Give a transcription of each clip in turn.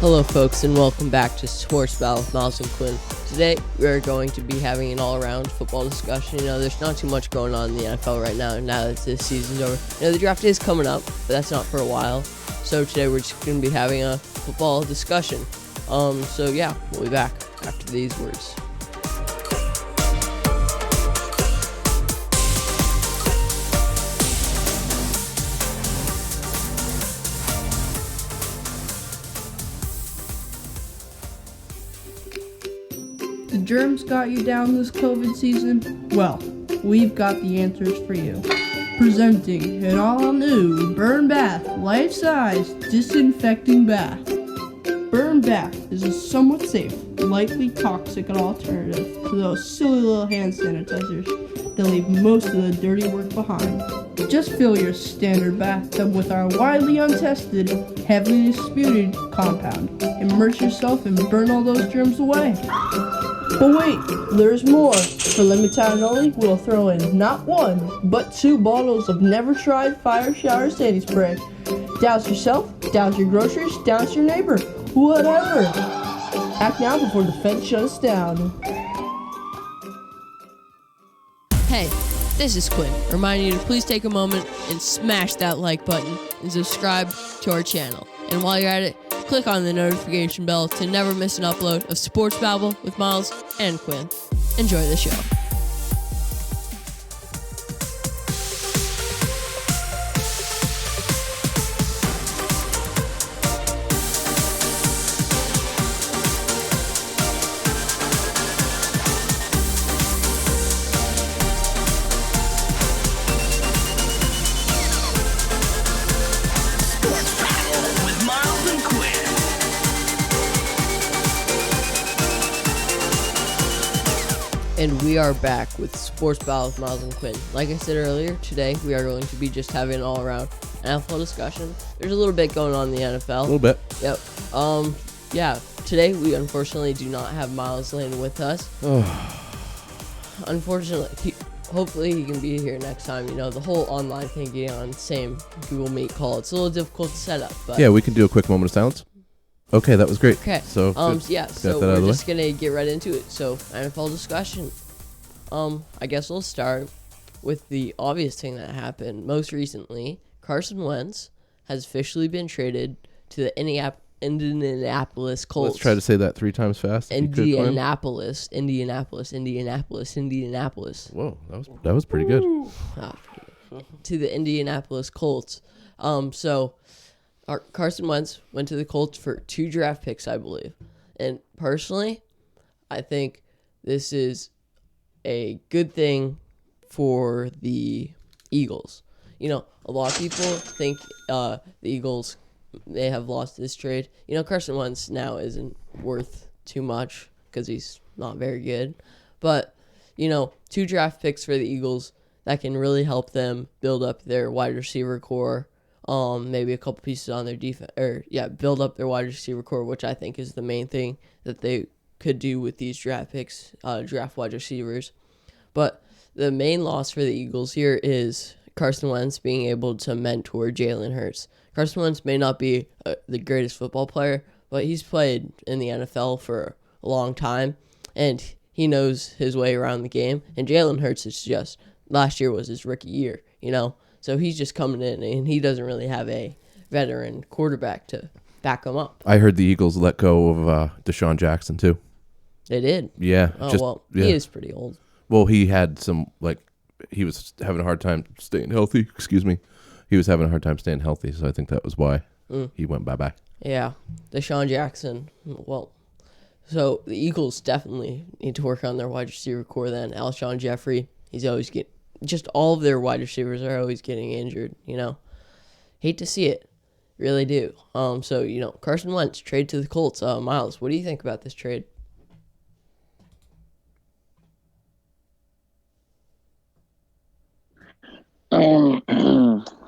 Hello folks, and welcome back to Sports Babble with Myles and Quinn. Today we are going to be having an all-around football discussion. There's not too much going on in the NFL right now that this season's over. The draft is coming up, but that's not for a while. So today we're just going to be having a football discussion. We'll be back after these words. The germs got you down this COVID season? Well, we've got the answers for you. Presenting an all-new Burn Bath life-size disinfecting bath. Burn Bath is a somewhat safe, lightly toxic alternative to those silly little hand sanitizers that leave most of the dirty work behind. Just fill your standard bathtub with our widely untested, heavily disputed compound. Immerse yourself and burn all those germs away. But wait, there's more. For limited time only, we'll throw in not one, but 2 bottles of never-tried fire shower sandy spray. Douse yourself, douse your groceries, douse your neighbor, whatever. Act now before the feds shut us down. Hey, this is Quinn, reminding you to please take a moment and smash that like button and subscribe to our channel. And while you're at it, click on the notification bell to never miss an upload of Sports Babble with Myles and Quinn. Enjoy the show. And we are back with Sports Babble with Myles and Quinn. Like I said earlier, today we are going to be just having an all-around NFL discussion. There's a little bit going on in the NFL. A little bit. Yep. Today we unfortunately do not have Myles Lane with us. Unfortunately, hopefully he can be here next time. The whole online thing getting on the same Google Meet call. It's a little difficult to set up. But yeah, we can do a quick moment of silence. Okay, that was great. Okay. So we're just gonna get right into it. So NFL discussion. I guess we'll start with the obvious thing that happened most recently. Carson Wentz has officially been traded to the Indianapolis Colts. Let's try to say that 3 times fast. Indianapolis. Whoa, that was pretty good. To the Indianapolis Colts. Carson Wentz went to the Colts for 2 draft picks, I believe. And personally, I think this is a good thing for the Eagles. A lot of people think the Eagles, they have lost this trade. Carson Wentz now isn't worth too much because he's not very good. But, 2 draft picks for the Eagles, that can really help them build up their wide receiver core. Maybe a couple pieces on their defense, build up their wide receiver core, which I think is the main thing that they could do with these draft picks, draft wide receivers. But the main loss for the Eagles here is Carson Wentz being able to mentor Jalen Hurts. Carson Wentz may not be the greatest football player, but he's played in the NFL for a long time, and he knows his way around the game. And Jalen Hurts is just, last year was his rookie year, So he's just coming in, and he doesn't really have a veteran quarterback to back him up. I heard the Eagles let go of Deshaun Jackson, too. They did? Yeah. He is pretty old. Well, he had some, he was having a hard time staying healthy. He was having a hard time staying healthy, so I think that was why he went bye-bye. Yeah. Deshaun Jackson, so the Eagles definitely need to work on their wide receiver core then. Alshon Jeffrey, he's always just all of their wide receivers are always getting injured, Hate to see it. Really do. Carson Wentz, trade to the Colts. Myles, what do you think about this trade?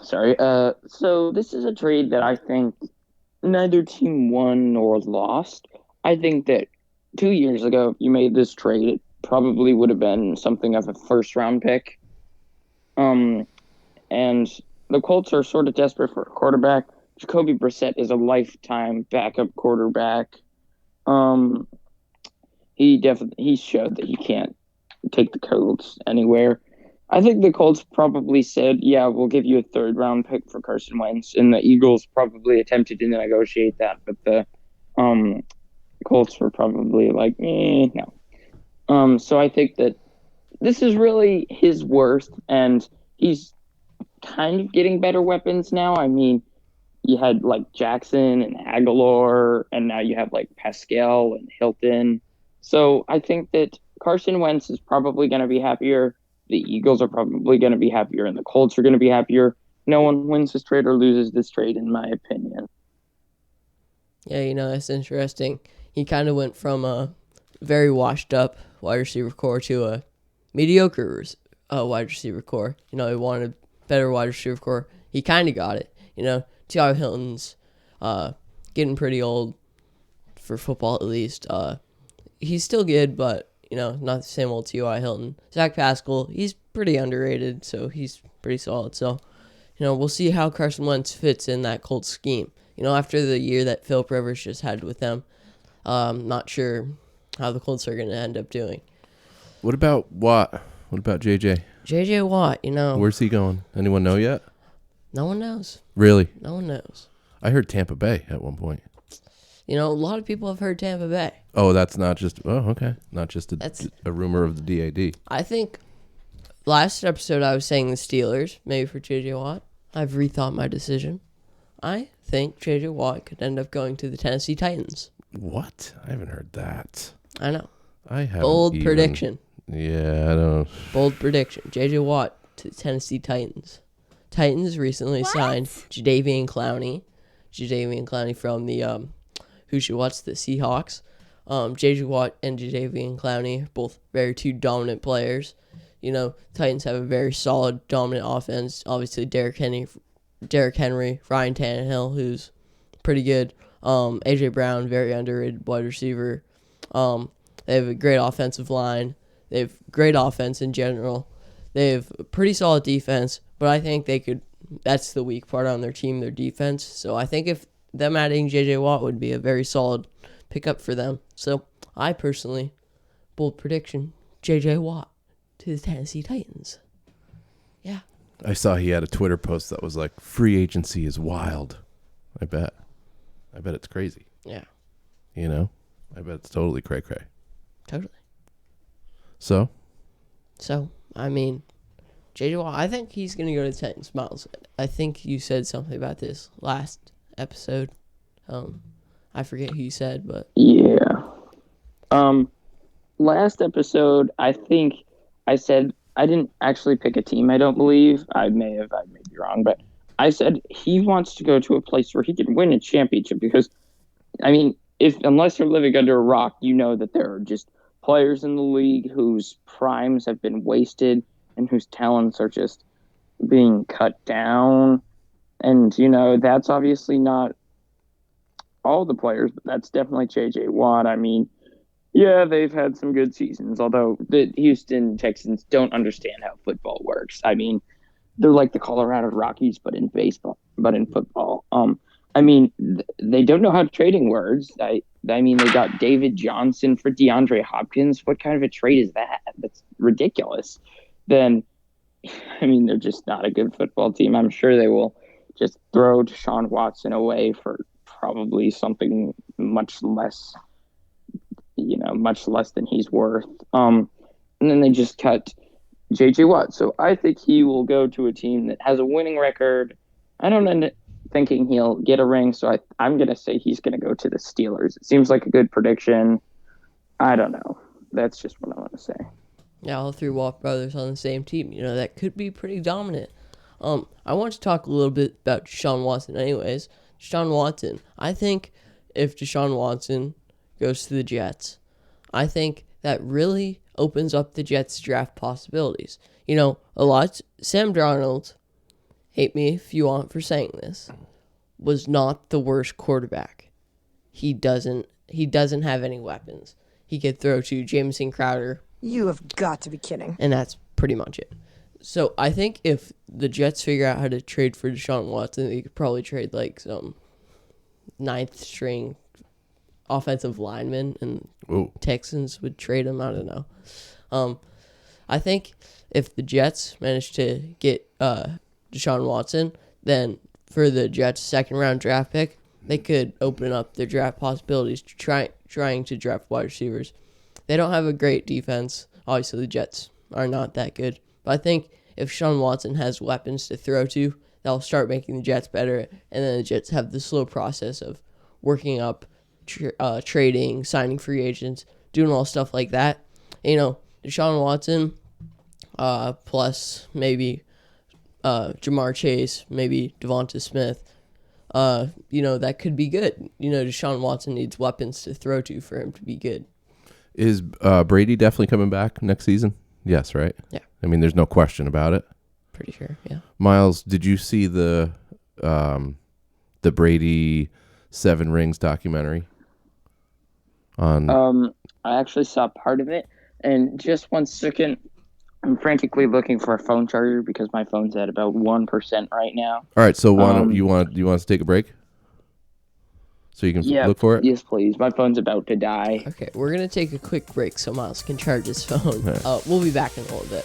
Sorry. So this is a trade that I think neither team won nor lost. I think that 2 years ago, if you made this trade, it probably would have been something of a first-round pick. And the Colts are sort of desperate for a quarterback. Jacoby Brissett is a lifetime backup quarterback. He showed that he can't take the Colts anywhere. I think the Colts probably said, "Yeah, we'll give you a third-round pick for Carson Wentz," and the Eagles probably attempted to negotiate that, but the Colts were probably like, no. So I think that this is really his worst, and he's kind of getting better weapons now. I mean, you had like Jackson and Aguilar, and now you have like Pascal and Hilton. So I think that Carson Wentz is probably going to be happier. The Eagles are probably going to be happier, and the Colts are going to be happier. No one wins this trade or loses this trade, in my opinion. Yeah, that's interesting. He kind of went from a very washed up wide receiver core to a mediocre wide receiver core. He wanted a better wide receiver core. He kind of got it. T.Y. Hilton's getting pretty old for football, at least. He's still good, but not the same old T.Y. Hilton. Zach Pascal, he's pretty underrated, so he's pretty solid. So, we'll see how Carson Wentz fits in that Colts scheme. After the year that Philip Rivers just had with them, not sure how the Colts are going to end up doing. What about Watt? What about JJ? JJ Watt, Where's he going? Anyone know yet? No one knows. Really? No one knows. I heard Tampa Bay at one point. A lot of people have heard Tampa Bay. Oh, that's not just... Oh, okay. Not just a rumor of the DAD. I think last episode I was saying the Steelers, maybe for JJ Watt. I've rethought my decision. I think JJ Watt could end up going to the Tennessee Titans. What? I haven't heard that. I know. I have Bold prediction. Yeah, I don't... Bold prediction. JJ Watt to the Tennessee Titans. Titans recently signed Jadeveon Clowney. Jadeveon Clowney from the the Seahawks. JJ Watt and Jadeveon Clowney are both two dominant players. Titans have a very solid, dominant offense. Obviously, Derrick Henry, Ryan Tannehill, who's pretty good. A.J. Brown, very underrated wide receiver. They have a great offensive line. They have great offense in general. They have a pretty solid defense, but I think that's the weak part on their team, their defense. So I think if them adding J.J. Watt would be a very solid pickup for them. So I personally, bold prediction, J.J. Watt to the Tennessee Titans. Yeah. I saw he had a Twitter post that was like, free agency is wild. I bet it's crazy. Yeah. I bet it's totally cray-cray. Totally. So, I mean, J.J. Watt, I think he's going to go to the Titans. Myles, I think you said something about this last episode. I forget who you said, but... Yeah. Last episode, I think I said I didn't actually pick a team, I don't believe. I may be wrong, but I said he wants to go to a place where he can win a championship because, I mean, unless you're living under a rock, you know that there are just players in the league whose primes have been wasted and whose talents are just being cut down. And, that's obviously not all the players, but that's definitely J.J. Watt. I mean, yeah, they've had some good seasons, although the Houston Texans don't understand how football works. I mean, they're like the Colorado Rockies, but in football. I mean, they don't know how to trading words. I mean, they got David Johnson for DeAndre Hopkins. What kind of a trade is that? That's ridiculous. Then, I mean, they're just not a good football team. I'm sure they will just throw Deshaun Watson away for probably something much less than he's worth. And then they just cut J.J. Watt. So I think he will go to a team that has a winning record. I don't end up thinking he'll get a ring, so I'm going to say he's going to go to the Steelers. It seems like a good prediction. I don't know. That's just what I want to say. Yeah, all three Watt brothers on the same team. That could be pretty dominant. I want to talk a little bit about Deshaun Watson anyways. Deshaun Watson. I think if Deshaun Watson goes to the Jets, I think that really opens up the Jets' draft possibilities. A lot. Sam Darnold, hate me if you want for saying this, was not the worst quarterback. He doesn't have any weapons. He could throw to Jamison Crowder. You have got to be kidding. And that's pretty much it. So I think if the Jets figure out how to trade for Deshaun Watson, they could probably trade like some ninth string offensive lineman, and Ooh. Texans would trade him. I don't know. I think if the Jets manage to get Deshaun Watson, then for the Jets' second-round draft pick, they could open up their draft possibilities to trying to draft wide receivers. They don't have a great defense. Obviously, the Jets are not that good. But I think if Deshaun Watson has weapons to throw to, that'll start making the Jets better. And then the Jets have the slow process of working up, trading, signing free agents, doing all stuff like that. Deshaun Watson plus maybe Jamar Chase, maybe Devonta Smith, that could be good. Deshaun Watson needs weapons to throw to for him to be good. Is Brady definitely coming back next season? Yes, right? Yeah. I mean, there's no question about it. Pretty sure, yeah. Myles, did you see the Brady 7 Rings documentary? I actually saw part of it, and just 1 second, I'm frantically looking for a phone charger because my phone's at about 1% right now. All right, so you want us to take a break so you can look for it? Yes, please. My phone's about to die. Okay, we're going to take a quick break so Myles can charge his phone. Right. We'll be back in a little bit.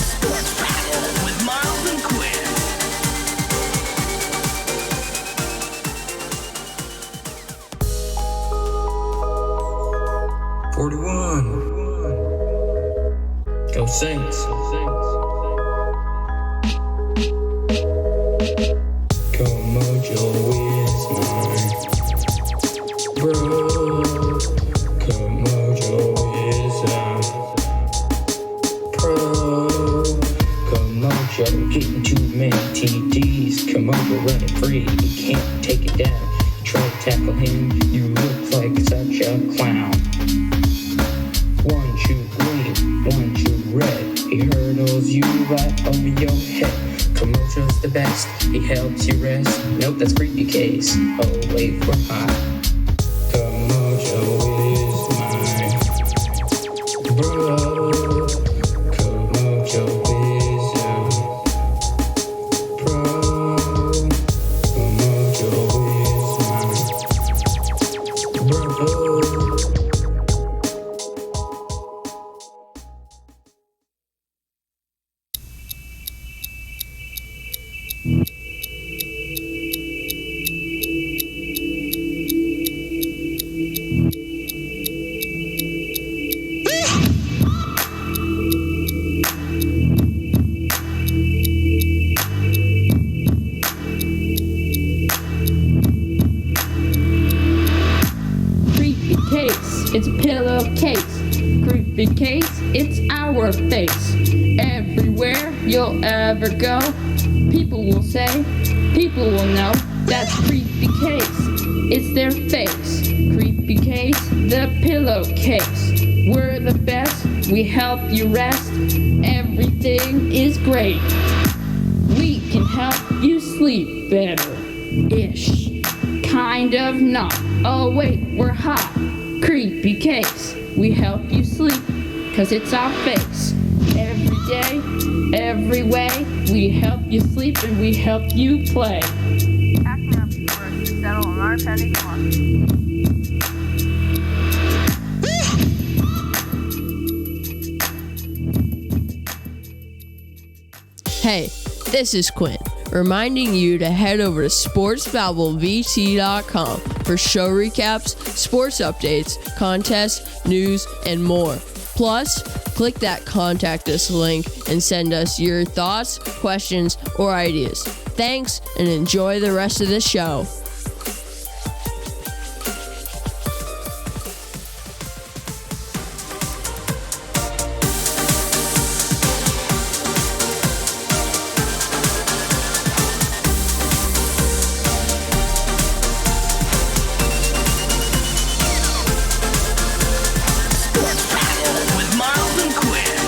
Sports Babble with Myles and Quinn. Go Saints. Mojo is mine. Bro, Mojo is pro. Mojo getting too many TDs. Mojo running free, you can't take it down. You try to tackle him, you look like such a clown. 1 shoe green, 1 shoe red. He hurdles you right over your head. Mojo's the best, he helps you rest. Nope, that's creepy case. Oh, wait, we're hot. Mojo is mine. Bro, Mojo is pro. Mojo is mine. Bro. It's a pillowcase. Creepy case, it's our face. Everywhere you'll ever go, people will say, people will know. That's creepy case. It's their face. Creepy case, the pillowcase. We're the best. We help you rest. Everything is great. We can help you sleep better. Ish. Kind of not. Oh wait, we're hot. Creepy case. We help you sleep, 'cause it's our face. Every day, every way, we help you sleep and we help you play. Acting up for us to settle on our penny block. Hey, this is Quinn, reminding you to head over to sportsbabblevt.com for show recaps, sports updates, contests, news, and more. Plus, click that contact us link and send us your thoughts, questions, or ideas. Thanks, and enjoy the rest of the show. Sports Babble with Myles and Quinn.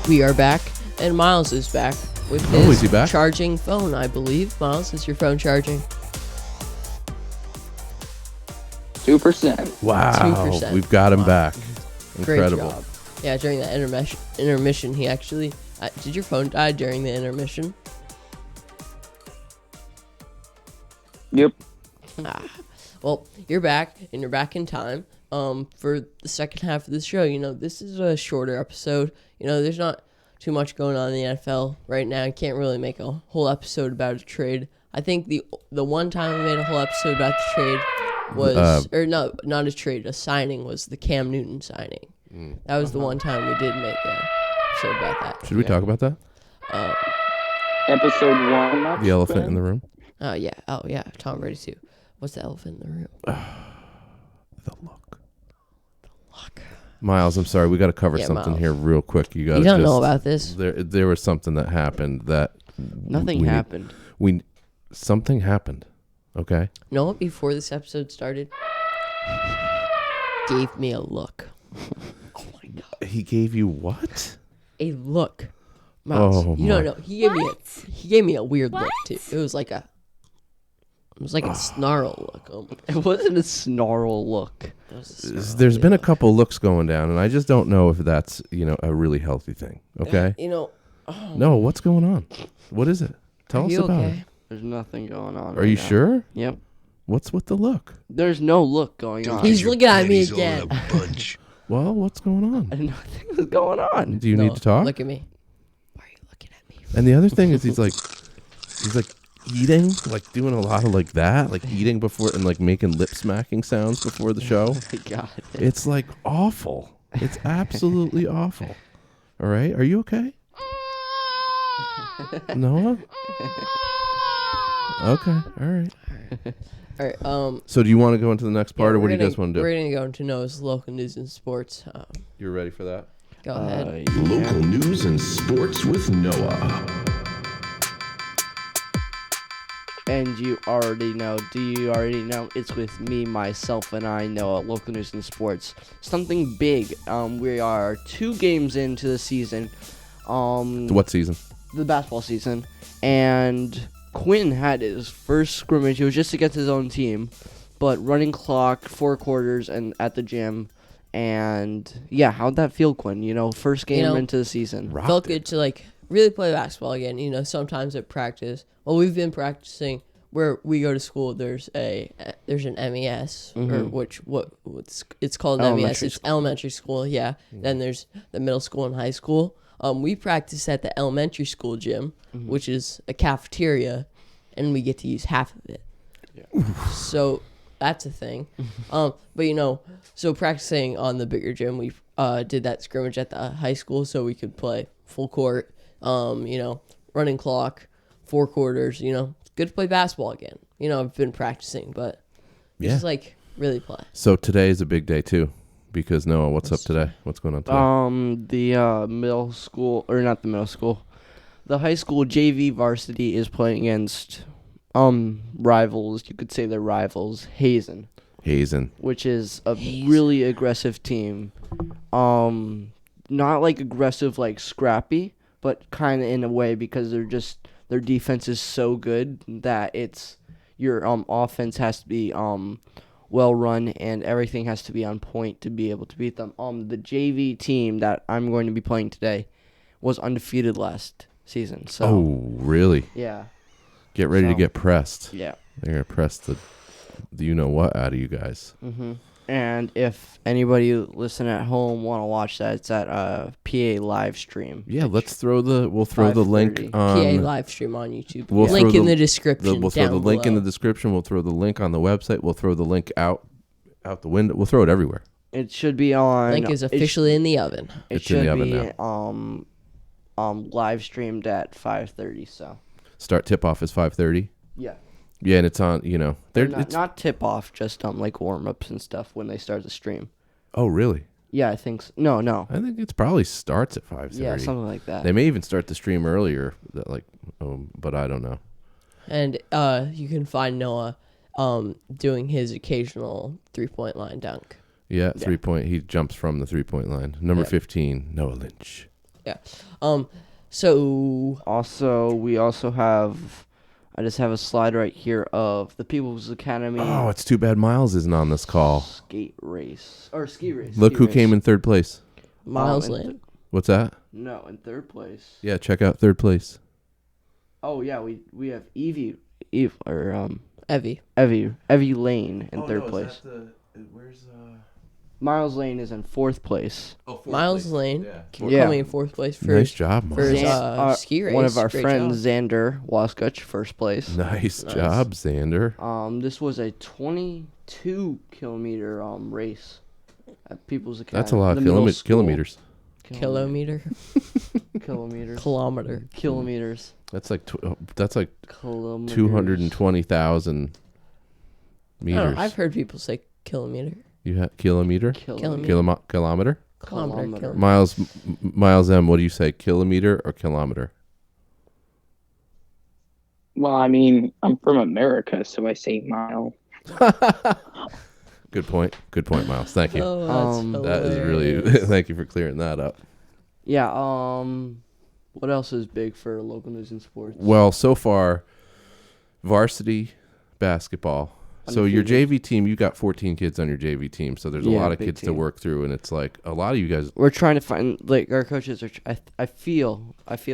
We are back, and Miles is back with Oh, his is he back? charging phone, I believe. Miles, is your phone charging? 2%. Wow. 2%. We've got him back. Incredible. Great job. Yeah, during that intermission, he actually... did your phone die during the intermission? Yep. Well, you're back, and you're back in time for the second half of the show. This is a shorter episode. There's not too much going on in the NFL right now. You can't really make a whole episode about a trade. I think the one time we made a whole episode about the trade was... not a trade, a signing was the Cam Newton signing. That was the one time we did make an episode about that. Should we talk about that? Episode 1. The elephant in the room? Oh, yeah. Oh, yeah. Tom Brady, too. What's the elephant in the room? The look. Look. Miles, I'm sorry. We got to cover something Miles. here real quick. You don't know about this? There was something that happened that... Nothing happened. Something happened. Okay? No, before this episode started, gave me a look. Oh, my God. He gave you what? A look. Miles, Oh, you don't know. He gave me a weird look, too. It was like a snarl look. Oh my It wasn't a snarl look. There's been a couple looks going down, and I just don't know if that's, a really healthy thing. Okay? No, what's going on? What is it? Tell us about it. There's nothing going on. Are you sure? Yep. What's with the look? There's no look going on. He's looking at me again. Well, what's going on? Nothing is going on. Do you need to talk? Look at me. Why are you looking at me? And the other thing is he's like eating, like doing a lot of like that, like eating before and like making lip smacking sounds before the show. Oh my God. It's like awful. It's absolutely awful. All right, are you okay? Noah? Okay, all right. All right. So do you want to go into the next part, or what do you guys want to do? We're gonna go into Noah's local news and sports. You're ready for that? Go ahead. Local news and sports with Noah. And you already know. Do you already know? It's with me, myself, and I know local news and sports. Something big. We are 2 games into the season. What season? The basketball season. And Quinn had his first scrimmage. It was just against his own team. But running clock, 4 quarters, and at the gym. And yeah, how'd that feel, Quinn? First game into the season. Felt good to really play basketball again. Sometimes at practice. Well, we've been practicing where we go to school. There's an MES or it's called an MES. It's elementary school. Yeah. Then there's the middle school and high school. We practice at the elementary school gym, which is a cafeteria, and we get to use half of it. Yeah. So that's a thing. So practicing on the bigger gym, we did that scrimmage at the high school so we could play full court, running clock, 4 quarters, good to play basketball again. I've been practicing, but just really play. So today is a big day too, because Noah, what's up today? What's going on today? The middle school, or not the middle school, the high school JV varsity is playing against rivals. You could say they're rivals. Hazen, which is a really aggressive team. Not aggressive scrappy, but kind of in a way because their defense is so good that it's your offense has to be well run and everything has to be on point to be able to beat them. The JV team that I'm going to be playing today was undefeated last season. So oh, really? Yeah. Get ready to get pressed. Yeah. They're gonna press the you know what out of you guys. Mm-hmm. And if anybody listen at home want to watch that, it's at PA live stream. Yeah, we'll throw the link on PA live stream on YouTube. We'll link in the description. We'll throw the link in the description. We'll throw the link on the website. We'll throw the link out the window. We'll throw it everywhere. It should be on. Link is officially in the oven. It's in the oven now. Live streamed at 5:30. So start tip off is 5:30. Yeah. Yeah, and it's on. They're not tip off, just warm ups and stuff when they start the stream. Oh, really? Yeah, I think so. No. I think it probably starts at 5:30. Yeah, something like that. They may even start the stream earlier, but I don't know. And you can find Noah doing his occasional 3-point line dunk. Yeah, 3-point. He jumps from the 3-point line. Number 15, Noah Lynch. Yeah. So Also, we also have. I just have a slide right here of the People's Academy. Oh, it's too bad Myles isn't on this call. Ski race. Look who came in third place. Myles Land. What's that? No, in third place. Yeah, check out third place. Oh yeah, we have Evie Lane in third place. Where's Myles Lane is in fourth place. Oh, Myles Lane Yeah. coming in fourth place for Nice job, for his Myles. ski race. One of our Great friends, job. Xander Waskuch, first place. Nice job, Xander. This was a 22-kilometer race at People's Academy. That's a lot of The middle school. kilometers. Kilometers. Kilometers. That's like Kilometers. 220,000 meters. I've heard people say kilometer. You have kilometer? Kilometer. Kilometer? Kilometer. Miles M, what do you say, kilometer or kilometer? Well, I mean, I'm from America, so I say mile. Good point, Miles. Thank you. Oh, that's That is really. hilarious. Thank you for clearing that up. Yeah. What else is big for local news and sports? Well, so far, varsity basketball. So your JV team, you got 14 kids on your JV team, so there's a lot of big kids to team. work through, and it's like a lot of you guys. We're trying to find our coaches are. I feel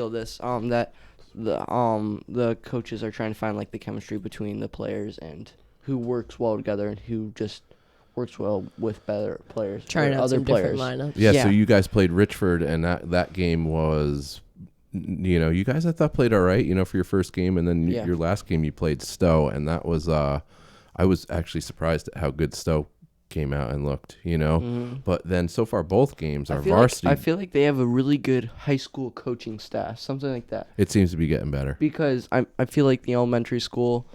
this that the coaches are trying to find the chemistry between the players and who works well together and who just works well with better players. Trying out other some players. different lineups. Yeah, so you guys played Richford, and that game was, you guys I thought played all right, for your first game, and then your last game you played Stowe, and that was I was actually surprised at how good Stowe came out and looked, But then so far both games are varsity. I feel like they have a really good high school coaching staff, something like that. It seems to be getting better. Because I feel like the elementary school,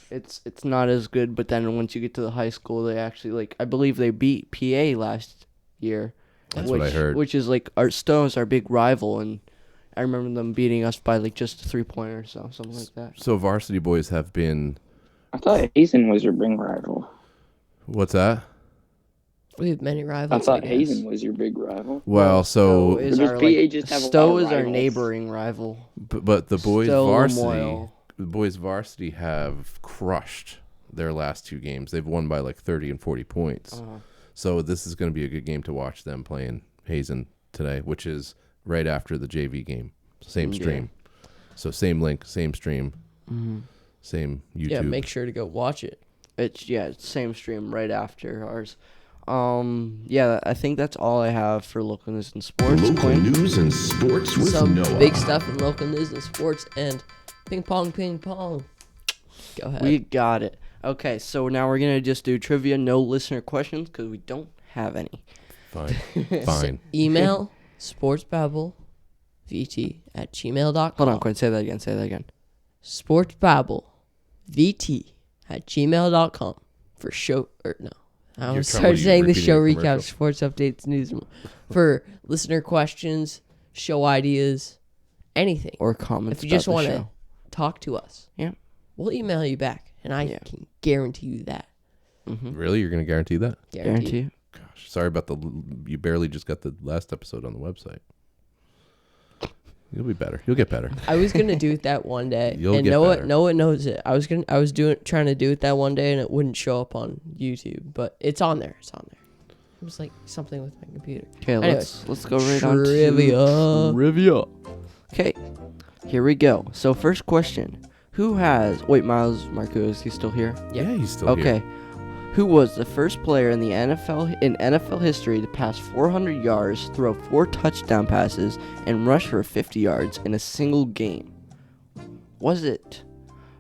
it's not as good, but then once you get to the high school, they actually I believe they beat PA last year. That's what I heard. Which is our Stowe's our big rival, and I remember them beating us by just a 3-pointer or something like that. So varsity boys have been. I thought Hazen was your big rival. What's that? We have many rivals. I thought Hazen was your big rival. Well, Stowe so is our neighboring rival. But the boys Stowe, varsity, Lamoille. the boys varsity have crushed their last two games. They've won by 30 and 40 points. So this is going to be a good game to watch them playing Hazen today, which is right after the JV game. Same stream. So same link, same stream, same YouTube. Yeah, make sure to go watch it. It's same stream right after ours. I think that's all I have for local news and sports. Local news and sports with Some Noah. big stuff in local news and sports and ping pong. Go ahead. We got it. Okay, so now we're gonna just do trivia, no listener questions because we don't have any. Fine. Email sportsbabblevt@gmail.com. Hold on, Quinn. Say that again. sportsbabblevt@gmail.com for show I You're was started you saying the repeating show a recaps, commercial? sports updates, news for listener questions, show ideas, anything. Or comments. If you just want to talk to us, Yeah. we'll email you back, and I can guarantee you that. Really? You're going to guarantee that? Guarantee. Gosh, sorry about you barely just got the last episode on the website. You'll be better. You'll get better. I was gonna do it that one day, You'll and get Noah better. knows it. I was trying to do it that one day, and it wouldn't show up on YouTube, but it's on there. It was something with my computer. Okay, Anyways, let's go right on trivia. to trivia. Okay, here we go. So first question: Miles Marco, is he still here? Yeah, he's still here. Okay. Who was the first player in the NFL history to pass 400 yards, throw 4 touchdown passes, and rush for 50 yards in a single game? Was it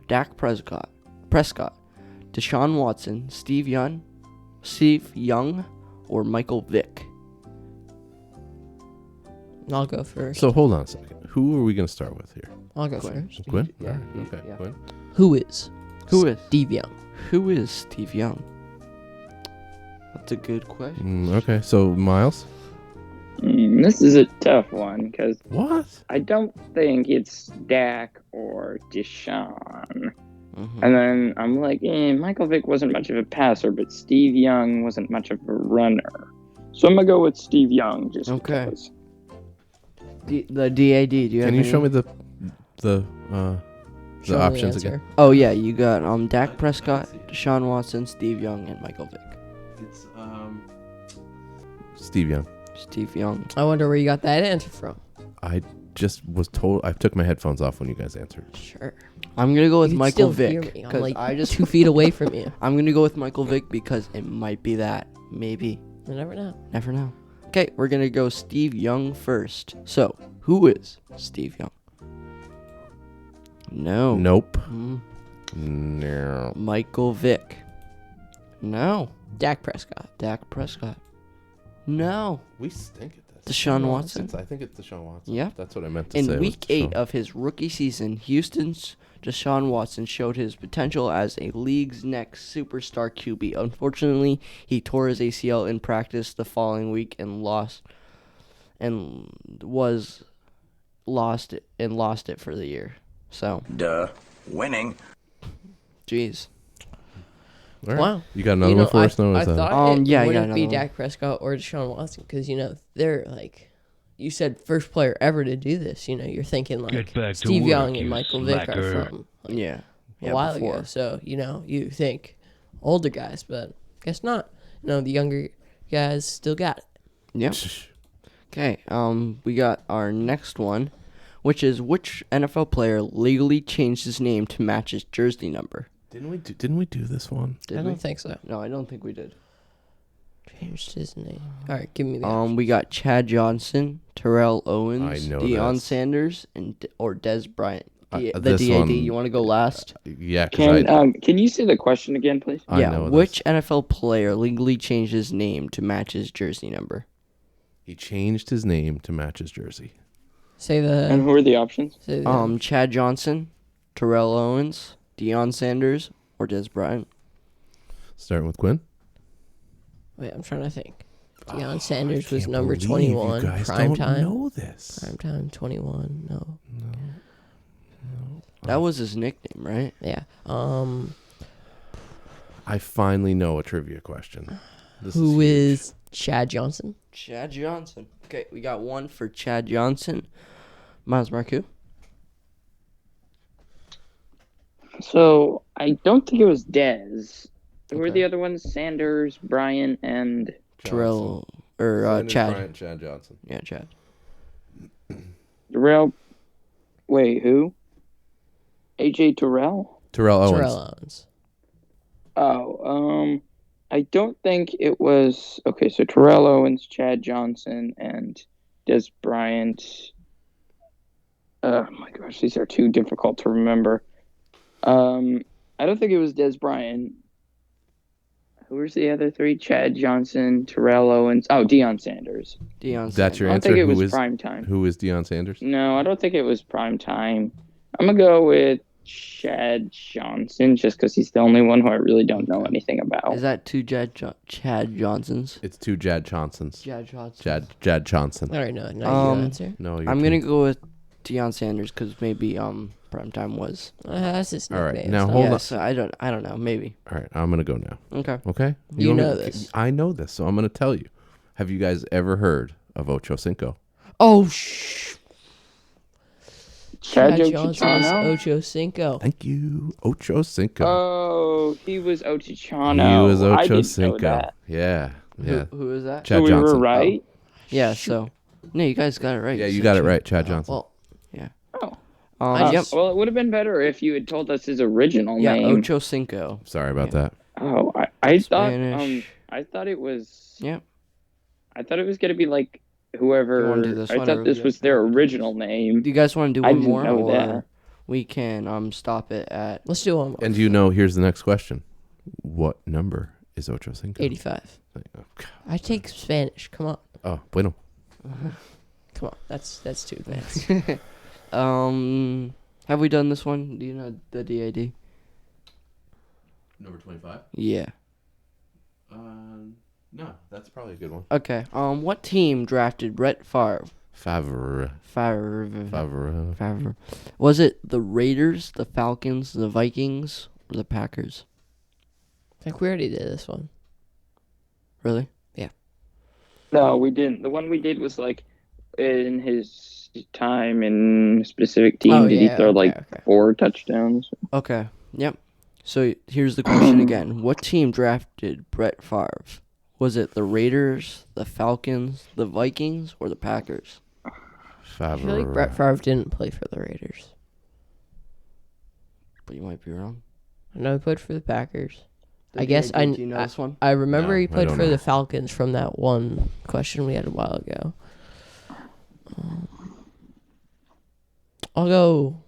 Dak Prescott, Deshaun Watson, Steve Young, or Michael Vick? I'll go first. So hold on a second. Who are we going to start with here? I'll go Quinn. first. Quinn? Yeah, All right. Okay. yeah. Quinn? Who is Steve Young? Young? That's a good question. Okay. So Miles? This is a tough one because What? I don't think it's Dak or Deshaun. Mhm. And then I'm like, Michael Vick wasn't much of a passer, but Steve Young wasn't much of a runner. So I'm going to go with Steve Young just Okay. because. The DAD. Do you Can have you any? show me the Show me the options answer. again? Oh yeah, you got Dak Prescott, Deshaun Watson, Steve Young, and Michael Vick. It's Steve Young. Steve Young. I wonder where you got that answer from. I just was told. I took my headphones off when you guys answered. Sure. I'm gonna go with You can Michael still hear Vick me. I'm because like I just 2 feet away from you. I'm gonna go with Michael Vick because it might be that. Maybe. You never know. Never know. Okay, we're gonna go Steve Young first. So, who is Steve Young? No. Nope. Mm. No. Michael Vick. No. Dak Prescott. Dak Prescott. No. We stink at this. Deshaun Watson. I think it's Deshaun Watson. Yep. That's what I meant to say. In was week 8 Deshaun. of his rookie season, Houston's Deshaun Watson showed his potential as a league's next superstar QB. Unfortunately, he tore his ACL in practice the following week and lost it for the year. So, Winning. jeez. All right. Wow. You got another one for us? No, I is that? thought Yeah, I it got wouldn't be another one. Dak Prescott or Deshaun Watson because, they're like, you said first player ever to do this. You're thinking like Get back to Steve work, Young and you Michael Vick slacker. are from like, Yeah. a while ago. So, you think older guys, but guess not. The younger guys still got it. Yep. Okay, we got our next one, which is which NFL player legally changed his name to match his jersey number? Didn't we do this one? Did I we? don't think so. No, I don't think we did. Changed his name. All right, give me the We got Chad Johnson, Terrell Owens, I know Deion this. Sanders, or Des Bryant. The this DAD. one- You want to go last? Yeah, because Can you say the question again, please? I yeah. know Which this. NFL player legally changed his name to match his jersey number? He changed his name to match his jersey. Say And the. who are the options? Say the Chad Johnson, Terrell Owens, Deion Sanders, or Des Bryant. Starting with Quinn. wait, I'm trying to think. Deion Sanders was Can't number believe 21. You guys Prime don't time. know this. Prime time 21. No. That was his nickname, right? Yeah. I finally know a trivia question. This Who huge. is Chad Johnson? Chad Johnson. Okay, we got one for Chad Johnson. Miles Marcoux. So I don't think it was Dez. Who were Okay. the other ones? Sanders, Bryant, and Terrell or Sanders, Chad. Bryant, Chad Johnson. Yeah, Chad. Terrell. Wait, who? AJ Terrell? Terrell Owens. Terrell Owens. Oh, I don't think it was. Okay, so Terrell Owens, Chad Johnson, and Des Bryant. Oh my gosh, these are too difficult to remember. I don't think it was Des Bryant. Who was the other three? Chad Johnson, Terrell Owens. Oh, Deion Sanders. Deion. That's your I don't answer. think it Who was is prime time. who is Deion Sanders? No, I don't think it was prime time. I'm gonna go with Chad Johnson just because he's the only one who I really don't know anything about. Is that two Chad Johnsons? It's two Jad Johnsons. Chad Johnson. Jad Johnson. All right, no, now you answer. No, I'm gonna go with Deion Sanders because maybe primetime was. That's his All right, nickname. now It's not- hold yeah, on. so I don't know. Maybe. All right, I'm gonna go now. Okay. Okay. You want know me- this. I know this, so I'm gonna tell you. Have you guys ever heard of Ocho Cinco? Oh, Chad Chad Johnson's Ochocinco? Ocho Cinco. Thank you, Ocho Cinco. Oh, he was Ochichano. He was I Ocho didn't know Cinco. that. Yeah, yeah. Who is that? Chad So we Johnson. were right. Yeah. So. No, you guys got it right. Yeah, you So got it Chad- right, Chad Johnson. Well, Yeah. Oh. Yep. Well, it would have been better if you had told us his original Yeah, name. Ocho Cinco. Sorry about that. Oh, I thought Spanish. I thought it was Yep. I thought it was gonna be like whoever. You wanna do this I one, thought or this we was their original name. Do you guys want to do I one didn't more, know or that. we can stop it at? let's do one more. And you know, here's the next question. What number is Ocho Cinco? 85. Oh, God. I take Spanish. Come on. Oh, bueno. Come on. That's too advanced. Have we done this one? Do you know the DAD? Number 25? Yeah. No, that's probably a good one. Okay. What team drafted Brett Favre? Favre. Favre. Was it the Raiders, the Falcons, the Vikings, or the Packers? I think we already did this one. Really? No, we didn't. The one we did was like in his time in a specific team? Oh, Did he yeah, throw okay, like okay. 4 touchdowns? Okay. Yep. So here's the question again. What team drafted Brett Favre? Was it the Raiders, the Falcons, the Vikings, or the Packers? I feel like Brett Favre didn't play for the Raiders. But you might be wrong. I know he played for the Packers. Do I guess do you know this one? I remember No, he I played don't for know. the Falcons from that one question we had a while ago. I'll go.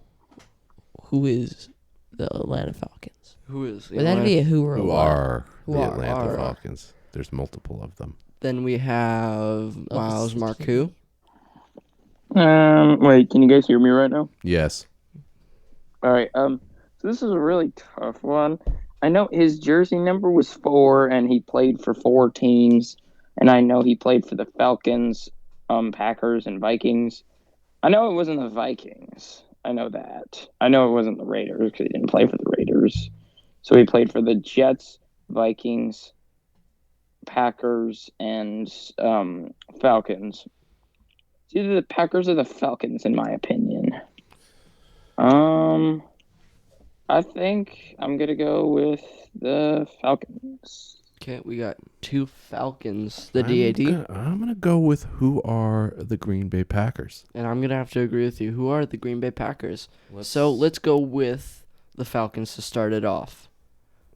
Who is the Atlanta Falcons? Who is? the Would that be a who or a Who what? are Who the are- Atlanta are. Falcons? There's multiple of them. Then we have Miles this is Marcoux. Wait, can you guys hear me right now? Yes. All right. So this is a really tough one. I know his jersey number was 4, and he played for 4 teams. And I know he played for the Falcons, Packers, and Vikings. I know it wasn't the Vikings. I know that. I know it wasn't the Raiders because he didn't play for the Raiders. So he played for the Jets, Vikings, Packers, and Falcons. It's either the Packers or the Falcons, in my opinion. I think I'm gonna go with the Falcons. Okay, we got 2 Falcons. The I'm DAD. gonna go with who are the Green Bay Packers. And I'm going to have to agree with you. Who are the Green Bay Packers? So let's go with the Falcons to start it off.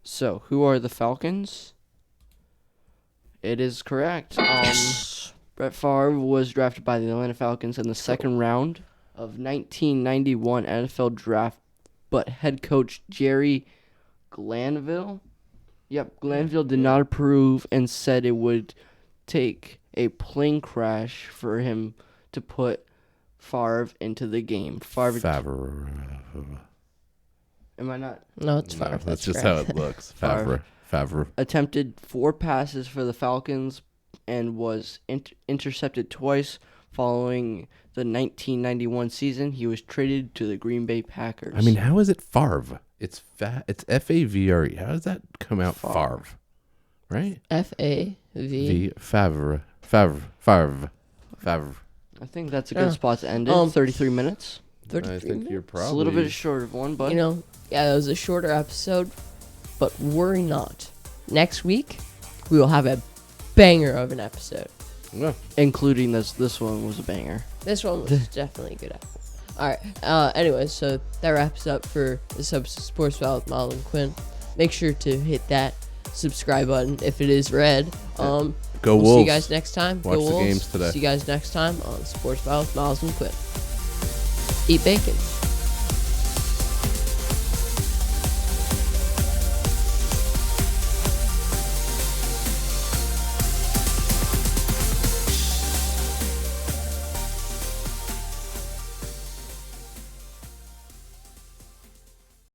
So, who are the Falcons? It is correct. Brett Favre was drafted by the Atlanta Falcons in the second round of 1991 NFL draft, but head coach Jerry Glanville did not approve and said it would take a plane crash for him to put Favre into the game. Favre. Am I not? No, it's No, Favre. that's just how correct. it looks. Favre. Favre. Attempted 4 passes for the Falcons and was intercepted twice. Following the 1991 season, he was traded to the Green Bay Packers. I mean, how is it Favre? It's It's Favre. How does that come out? Favre, right? FAV. Favre. I think that's a good Yeah. spot to end it. 33 minutes. 33 I think you're minutes? probably It's a little bit short of one, but You know, yeah, that was a shorter episode, but worry not. Next week, we will have a banger of an episode. Well, including this one was a banger. This one was definitely a good episode. All right. Anyways, so that wraps up for this episode of Sports Babble with Myles Quinn. Make sure to hit that subscribe button if it is red. Go we'll Wolves. see you guys next time. Watch Go the Wolves. games today. See you guys next time on Sports Babble with Myles Quinn. Eat bacon.